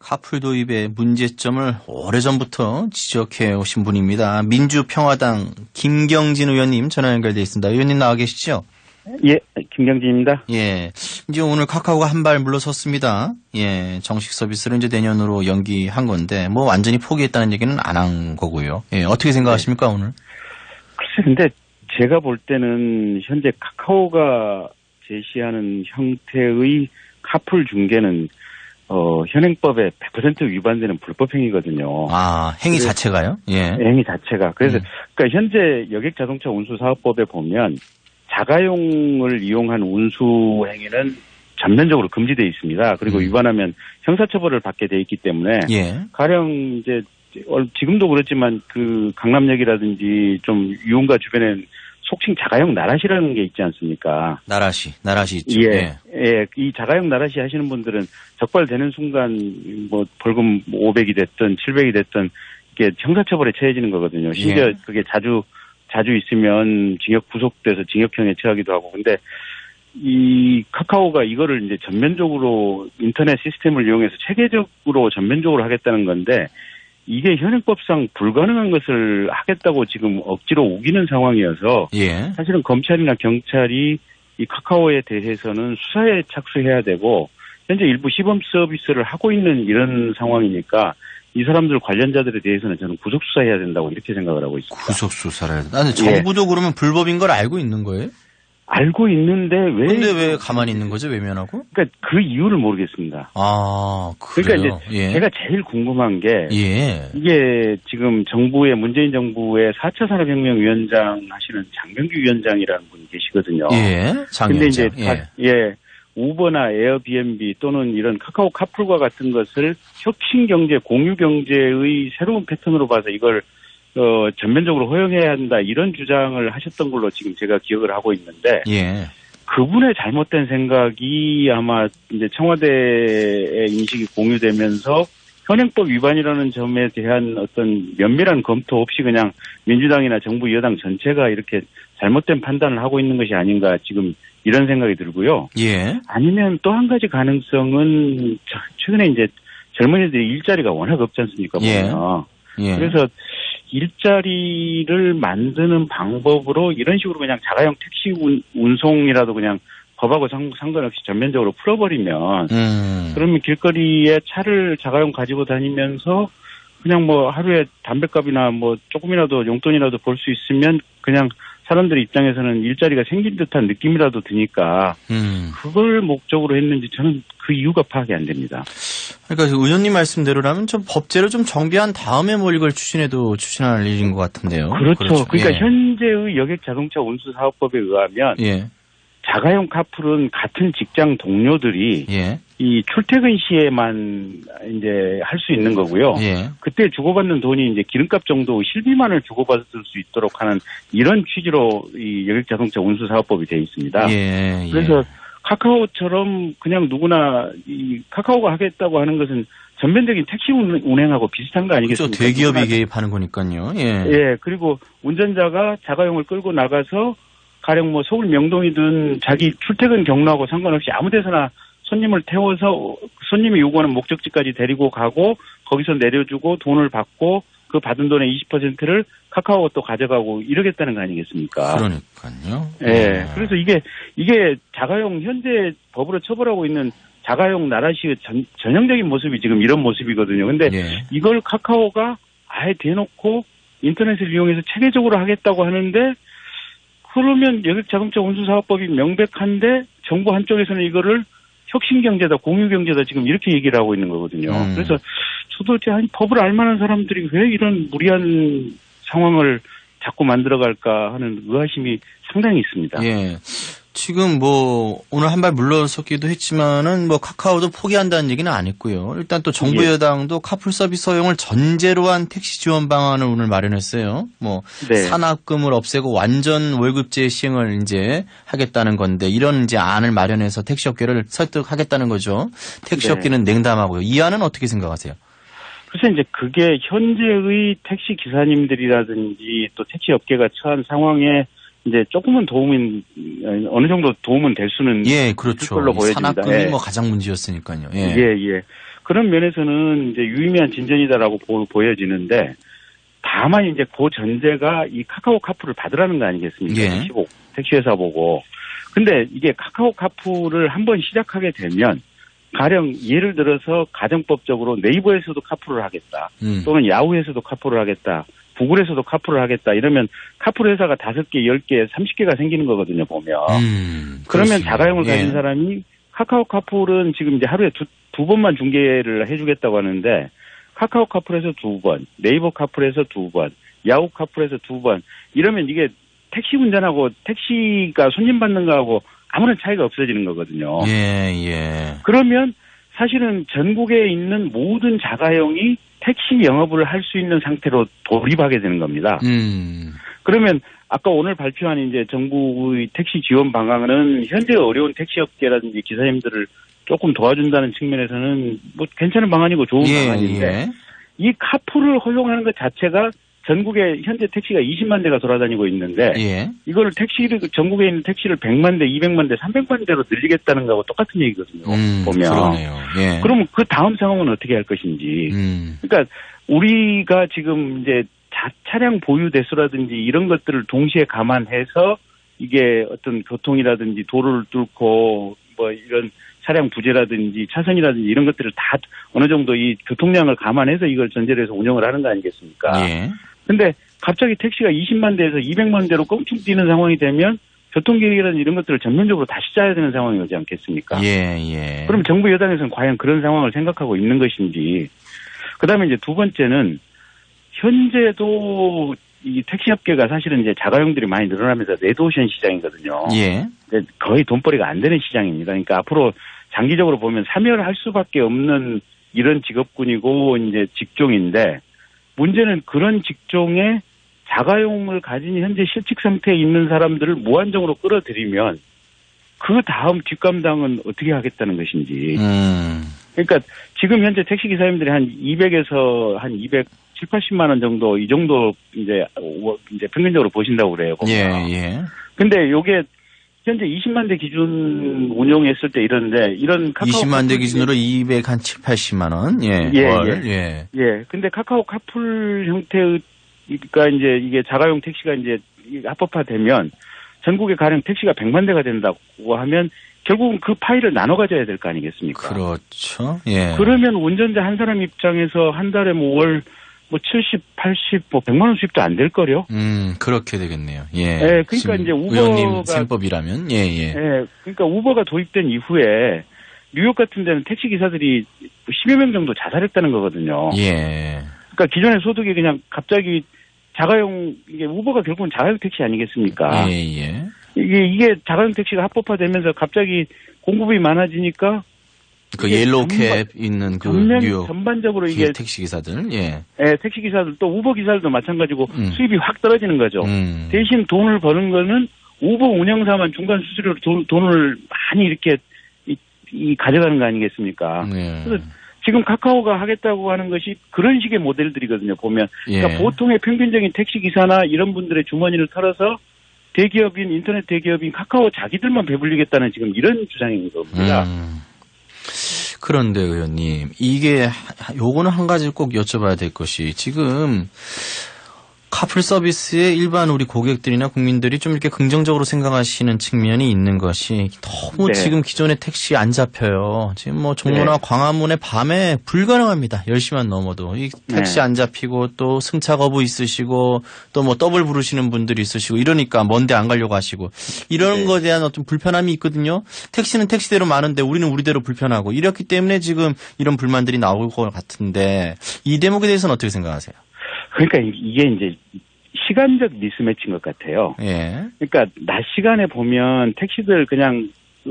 카풀 도입의 문제점을 오래전부터 지적해 오신 분입니다. 민주평화당 김경진 의원님 전화 연결돼 있습니다. 의원님 나와 계시죠? 예, 김경진입니다. 예, 이제 오늘 카카오가 한 발 물러섰습니다. 예, 정식 서비스를 이제 내년으로 연기한 건데 뭐 완전히 포기했다는 얘기는 안 한 거고요. 예, 어떻게 생각하십니까 오늘? 글쎄, 근데 제가 볼 때는 현재 카카오가 제시하는 형태의 카풀 중개는 현행법에 100% 위반되는 불법 행위거든요. 아, 행위 자체가요? 예. 행위 자체가. 그래서 그러니까 현재 여객자동차 운수사업법에 보면 자가용을 이용한 운수 행위는 전면적으로 금지되어 있습니다. 그리고 위반하면 형사처벌을 받게 돼 있기 때문에 예. 가령 이제 지금도 그렇지만 그 강남역이라든지 좀 유흥가 주변엔 속칭 자가용 나라시라는 게 있지 않습니까? 나라시 있죠. 예. 예. 이 자가용 나라시 하시는 분들은 적발되는 순간 뭐 벌금 500이 됐든 700이 됐든 이게 형사처벌에 처해지는 거거든요. 심지어 예. 그게 자주 있으면 징역 구속돼서 징역형에 처하기도 하고. 근데 이 카카오가 이거를 이제 전면적으로 인터넷 시스템을 이용해서 체계적으로 전면적으로 하겠다는 건데 이게 현행법상 불가능한 것을 하겠다고 지금 억지로 우기는 상황이어서 예. 사실은 검찰이나 경찰이 이 카카오에 대해서는 수사에 착수해야 되고 현재 일부 시범 서비스를 하고 있는 이런 상황이니까 이 사람들 관련자들에 대해서는 저는 구속 수사해야 된다고 이렇게 생각을 하고 있습니다. 구속 수사를 해야 된다. 아니, 정부도 그러면 불법인 걸 알고 있는 거예요? 알고 있는데 근데 왜 가만히 있는 거죠? 외면하고? 그러니까 그 이유를 모르겠습니다. 아, 그래요? 그러니까 이제 예. 제가 제일 궁금한 게 예. 이게 지금 문재인 정부의 4차 산업혁명위원장 하시는 장병규 위원장이라는 분이 계시거든요. 예. 근데 이제 예. 우버나 에어비앤비 또는 이런 카카오 카풀과 같은 것을 혁신경제, 공유경제의 새로운 패턴으로 봐서 이걸 전면적으로 허용해야 한다 이런 주장을 하셨던 걸로 지금 제가 기억을 하고 있는데 예. 그분의 잘못된 생각이 아마 이제 청와대의 인식이 공유되면서 현행법 위반이라는 점에 대한 어떤 면밀한 검토 없이 그냥 민주당이나 정부 여당 전체가 이렇게 잘못된 판단을 하고 있는 것이 아닌가 지금 이런 생각이 들고요. 예. 아니면 또 한 가지 가능성은 최근에 이제 젊은이들이 일자리가 워낙 없지 않습니까? 보면. 예. 그래서 일자리를 만드는 방법으로 이런 식으로 그냥 자가용 택시 운송이라도 그냥 법하고 상관없이 전면적으로 풀어버리면 그러면 길거리에 차를 자가용 가지고 다니면서 그냥 뭐 하루에 담뱃값이나 뭐 조금이라도 용돈이라도 벌 수 있으면 그냥 사람들 입장에서는 일자리가 생긴 듯한 느낌이라도 드니까 그걸 목적으로 했는지 저는 그 이유가 파악이 안 됩니다. 그러니까 의원님 말씀대로라면 좀 법제를 좀 정비한 다음에 뭐 이걸 추진할 일인 것 같은데요. 그렇죠. 그러니까 예. 현재의 여객자동차 운수사업법에 의하면 예. 자가용 카풀은 같은 직장 동료들이 예. 이 출퇴근 시에만 이제 할 수 있는 거고요. 예. 그때 주고받는 돈이 이제 기름값 정도 실비만을 주고받을 수 있도록 하는 이런 취지로 이 여객자동차 운수사업법이 되어 있습니다. 예. 그래서 카카오처럼 그냥 누구나 이 카카오가 하겠다고 하는 것은 전면적인 택시 운행하고 비슷한 거 아니겠습니까? 그렇죠. 대기업이 개입하는 거니까요. 예. 예. 그리고 운전자가 자가용을 끌고 나가서 가령 뭐 서울 명동이든 자기 출퇴근 경로하고 상관없이 아무 데서나 손님을 태워서 손님이 요구하는 목적지까지 데리고 가고 거기서 내려주고 돈을 받고 그 받은 돈의 20%를 카카오가 또 가져가고 이러겠다는 거 아니겠습니까? 그러니까요. 예. 그래서 이게 자가용 현재 법으로 처벌하고 있는 자가용 나라시의 전형적인 모습이 지금 이런 모습이거든요. 근데 예. 이걸 카카오가 아예 대놓고 인터넷을 이용해서 체계적으로 하겠다고 하는데 그러면 여객자동차 운수사업법이 명백한데 정부 한쪽에서는 이거를 혁신경제다, 공유경제다 지금 이렇게 얘기를 하고 있는 거거든요. 그래서 저도 법을 알만한 사람들이 왜 이런 무리한 상황을 자꾸 만들어갈까 하는 의아심이 상당히 있습니다. 예. 지금 뭐 오늘 한 발 물러섰기도 했지만은 뭐 카카오도 포기한다는 얘기는 안 했고요. 일단 또 정부 여당도 카풀 서비스 허용을 전제로 한 택시 지원 방안을 오늘 마련했어요. 뭐 네. 산학금을 없애고 완전 월급제 시행을 이제 하겠다는 건데 이런 이제 안을 마련해서 택시 업계를 설득하겠다는 거죠. 택시 업계는 냉담하고요. 이 안은 어떻게 생각하세요? 그래서 이제 그게 현재의 택시 기사님들이라든지 또 택시 업계가 처한 상황에 이제 조금은 어느 정도 도움은 될 수는 예, 그렇죠. 있을 걸로 보여집니다. 산학금이 예. 뭐 가장 문제였으니까요. 예. 예. 그런 면에서는 이제 유의미한 진전이다라고 보여지는데 다만 이제 그 전제가 이 카카오 카풀을 받으라는 거 아니겠습니까? 예. 택시회사 보고. 근데 이게 카카오 카풀을 한번 시작하게 되면 가령 예를 들어서 가정법적으로 네이버에서도 카풀을 하겠다. 또는 야후에서도 카풀을 하겠다. 구글에서도 카풀을 하겠다. 이러면 카풀 회사가 5개, 10개, 30개가 생기는 거거든요, 보면. 그러면 자가용을 가진 예. 사람이 카카오 카풀은 지금 이제 하루에 두 번만 중계를 해주겠다고 하는데 카카오 카풀에서 2번, 네이버 카풀에서 2번, 야후 카풀에서 2번. 이러면 이게 택시 운전하고 택시가 손님 받는 거하고 아무런 차이가 없어지는 거거든요. 예, 예. 그러면 사실은 전국에 있는 모든 자가용이 택시 영업을 할 수 있는 상태로 돌입하게 되는 겁니다. 그러면 아까 오늘 발표한 이제 정부의 택시 지원 방안은 현재 어려운 택시업계라든지 기사님들을 조금 도와준다는 측면에서는 뭐 괜찮은 방안이고 좋은 방안인데 예. 이 카풀을 허용하는 것 자체가 전국에 현재 택시가 20만 대가 돌아다니고 있는데 예. 이걸 전국에 있는 택시를 100만 대, 200만 대, 300만 대로 늘리겠다는 거하고 똑같은 얘기거든요. 보면. 그러네요. 예. 그러면 그 다음 상황은 어떻게 할 것인지. 그러니까 우리가 지금 이제 차량 보유 대수라든지 이런 것들을 동시에 감안해서 이게 어떤 교통이라든지 도로를 뚫고 뭐 이런 차량 부재라든지 차선이라든지 이런 것들을 다 어느 정도 이 교통량을 감안해서 이걸 전제로 해서 운영을 하는 거 아니겠습니까? 예. 근데 갑자기 택시가 20만 대에서 200만 대로 껑충 뛰는 상황이 되면 교통계획이라든지 이런 것들을 전면적으로 다시 짜야 되는 상황이 오지 않겠습니까? 예, 예. 그럼 정부 여당에서는 과연 그런 상황을 생각하고 있는 것인지. 그다음에 이제 두 번째는 현재도 이 택시업계가 사실은 이제 자가용들이 많이 늘어나면서 레드오션 시장이거든요. 예. 거의 돈벌이가 안 되는 시장입니다. 그러니까 앞으로 장기적으로 보면 사멸할 수밖에 없는 이런 직업군이고 이제 직종인데 문제는 그런 직종에 자가용을 가진 현재 실직 상태에 있는 사람들을 무한정으로 끌어들이면 그 다음 뒷감당은 어떻게 하겠다는 것인지. 그러니까 지금 현재 택시기사님들이 한 200에서 한 270, 80만 원 정도 이 정도 이제 평균적으로 보신다고 그래요. 보면. 예, 예. 근데 요게 현재 20만 대 기준 운용했을 때 이런데 이런 카카오 20만 대 기준으로 270, 80만 원. 예. 예, 월. 예. 예. 근데 카카오 카풀 형태의 그러니까 이제 이게 자가용 택시가 이제 합법화되면 전국에 가령 택시가 100만 대가 된다고 하면 결국은 그 파일을 나눠 가져야 될 거 아니겠습니까? 그렇죠. 예. 그러면 운전자 한 사람 입장에서 한 달에 뭐 월 70, 80, 100만 원 수입도 안 될 거요. 그렇게 되겠네요. 예. 예, 그러니까 이제 의원님 셈법이라면, 예, 예. 예, 그러니까 우버가 도입된 이후에 뉴욕 같은 데는 택시 기사들이 10여 명 정도 자살했다는 거거든요. 예. 그러니까 기존의 소득이 그냥 갑자기 자가용 이게 우버가 결국은 자가용 택시 아니겠습니까? 예, 예. 이게 자가용 택시가 합법화되면서 갑자기 공급이 많아지니까 그 옐로우 캡 있는 그 뉴욕 전반적으로 이게 택시 기사들, 예. 예, 택시 기사들 또 우버 기사들도 마찬가지고 수입이 확 떨어지는 거죠. 대신 돈을 버는 거는 우버 운영사만 중간 수수료로 돈을 많이 이렇게 가져가는 거 아니겠습니까? 예. 그래서 지금 카카오가 하겠다고 하는 것이 그런 식의 모델들이거든요. 보면 그러니까 예. 보통의 평균적인 택시 기사나 이런 분들의 주머니를 털어서 대기업인 인터넷 대기업인 카카오 자기들만 배불리겠다는 지금 이런 주장인 겁니다. 그런데 의원님, 이게 요거는 한 가지 꼭 여쭤봐야 될 것이 지금 카풀 서비스에 일반 우리 고객들이나 국민들이 좀 이렇게 긍정적으로 생각하시는 측면이 있는 것이 너무 네. 지금 기존의 택시 안 잡혀요. 지금 뭐 종로나 네. 광화문에 밤에 불가능합니다. 10시만 넘어도. 이 택시 네. 안 잡히고 또 승차 거부 있으시고 또 뭐 더블 부르시는 분들이 있으시고 이러니까 먼데 안 가려고 하시고 이런 네. 거에 대한 어떤 불편함이 있거든요. 택시는 택시대로 많은데 우리는 우리대로 불편하고 이렇기 때문에 지금 이런 불만들이 나올 것 같은데 이 대목에 대해서는 어떻게 생각하세요? 그러니까 이게 이제 시간적 미스매치인 것 같아요. 예. 그러니까 낮 시간에 보면 택시들 그냥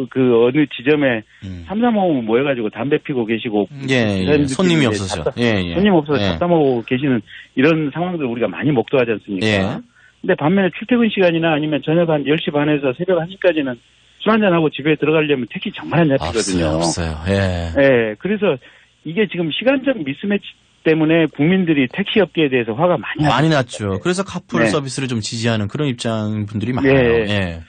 그 어느 지점에 3, 4모 모여가지고 담배 피고 계시고 예. 손님이 없어서 예. 손님 없어서 예. 잡다 먹고 계시는 이런 상황들 우리가 많이 목도하지 않습니까? 예. 근데 반면에 출퇴근 시간이나 아니면 저녁 한 10시 반에서 새벽 1시까지는 술 한잔하고 집에 들어가려면 택시 정말 안 잡히거든요. 없어요. 예. 예. 그래서 이게 지금 시간적 미스매치 때문에 국민들이 택시 업계에 대해서 화가 많이 났죠. 그래서 카풀 네. 서비스를 좀 지지하는 그런 입장 분들이 많아요. 네. 예.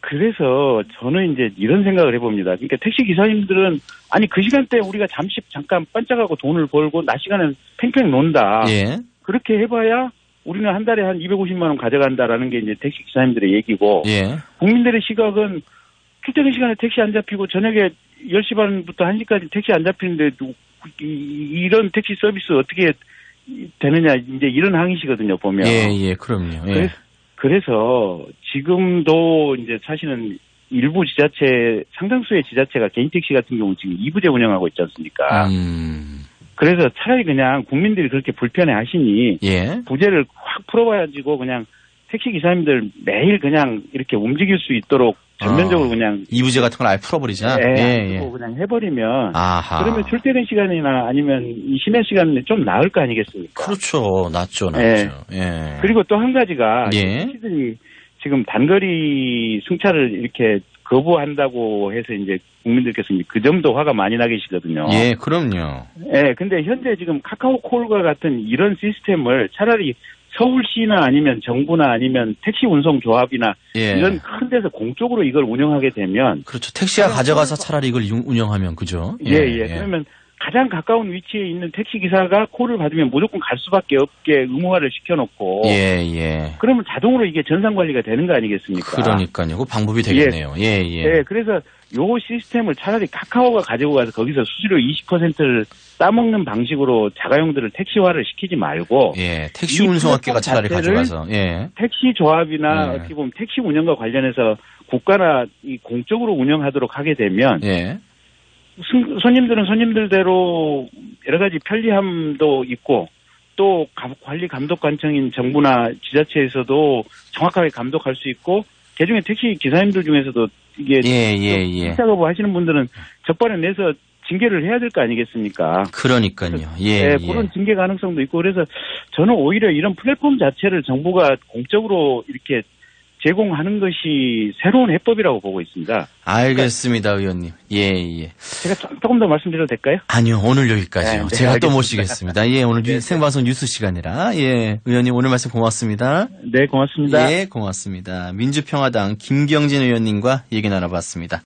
그래서 저는 이제 이런 생각을 해봅니다. 그러니까 택시 기사님들은 아니 그 시간대에 우리가 잠깐 반짝하고 돈을 벌고 낮 시간엔 팽팽 논다. 예. 그렇게 해봐야 우리는 한 달에 한 250만 원 가져간다라는 게 이제 택시 기사님들의 얘기고 예. 국민들의 시각은 출퇴근 시간에 택시 안 잡히고 저녁에 10시 반부터 1시까지 택시 안 잡히는데 이런 택시 서비스 어떻게 되느냐 이제 이런 항의시거든요 보면. 예, 그럼요. 예. 그래서 지금도 이제 사실은 일부 지자체 상당수의 지자체가 개인 택시 같은 경우 지금 2부제 운영하고 있지 않습니까? 그래서 차라리 그냥 국민들이 그렇게 불편해하시니 예. 부제를 확 풀어가지고 그냥 택시 기사님들 매일 그냥 이렇게 움직일 수 있도록 전면적으로 그냥 2부제 같은 걸 아예 풀어버리자. 예. 그냥 해버리면 아하. 그러면 출퇴근 시간이나 아니면 이 심야 시간에 좀 나을 거 아니겠습니까? 그렇죠. 낫죠. 예. 그리고 또 한 가지가 예. 택시들이 지금 단거리 승차를 이렇게 거부한다고 해서 이제 국민들께서 그 점도 화가 많이 나 계시거든요. 예, 그럼요. 예, 근데 현재 지금 카카오콜과 같은 이런 시스템을 차라리 서울시나 아니면 정부나 아니면 택시 운송 조합이나 예. 이런 큰 데서 공적으로 이걸 운영하게 되면 그렇죠. 택시가 가져가서 차라리 이걸 운영하면 그죠? 예. 그러면 가장 가까운 위치에 있는 택시 기사가 콜을 받으면 무조건 갈 수밖에 없게 의무화를 시켜놓고 예. 그러면 자동으로 이게 전산 관리가 되는 거 아니겠습니까? 그러니까요. 그 방법이 되겠네요. 예. 그래서 요 시스템을 차라리 카카오가 가지고 가서 거기서 수수료 20%를 따먹는 방식으로 자가용들을 택시화를 시키지 말고 예, 택시 운송업계가 차라리 가져가서 택시 조합이나 예. 어떻게 보면 택시 운영과 관련해서 국가나 이 공적으로 운영하도록 하게 되면 예. 손님들은 손님들대로 여러 가지 편리함도 있고 또 관리 감독 관청인 정부나 지자체에서도 정확하게 감독할 수 있고 개중에 택시 기사님들 중에서도 이게 택시 거부 하시는 분들은 적발을 내서 징계를 해야 될 거 아니겠습니까? 그러니까요. 그런 징계 가능성도 있고 그래서 저는 오히려 이런 플랫폼 자체를 정부가 공적으로 이렇게 제공하는 것이 새로운 해법이라고 보고 있습니다. 알겠습니다, 의원님. 예. 제가 조금 더 말씀드려도 될까요? 아니요, 오늘 여기까지요. 네, 제가 알겠습니다. 또 모시겠습니다. 예, 오늘 생방송 뉴스 시간이라. 예, 의원님 오늘 말씀 고맙습니다. 네, 고맙습니다. 예, 고맙습니다. 민주평화당 김경진 의원님과 얘기 나눠봤습니다.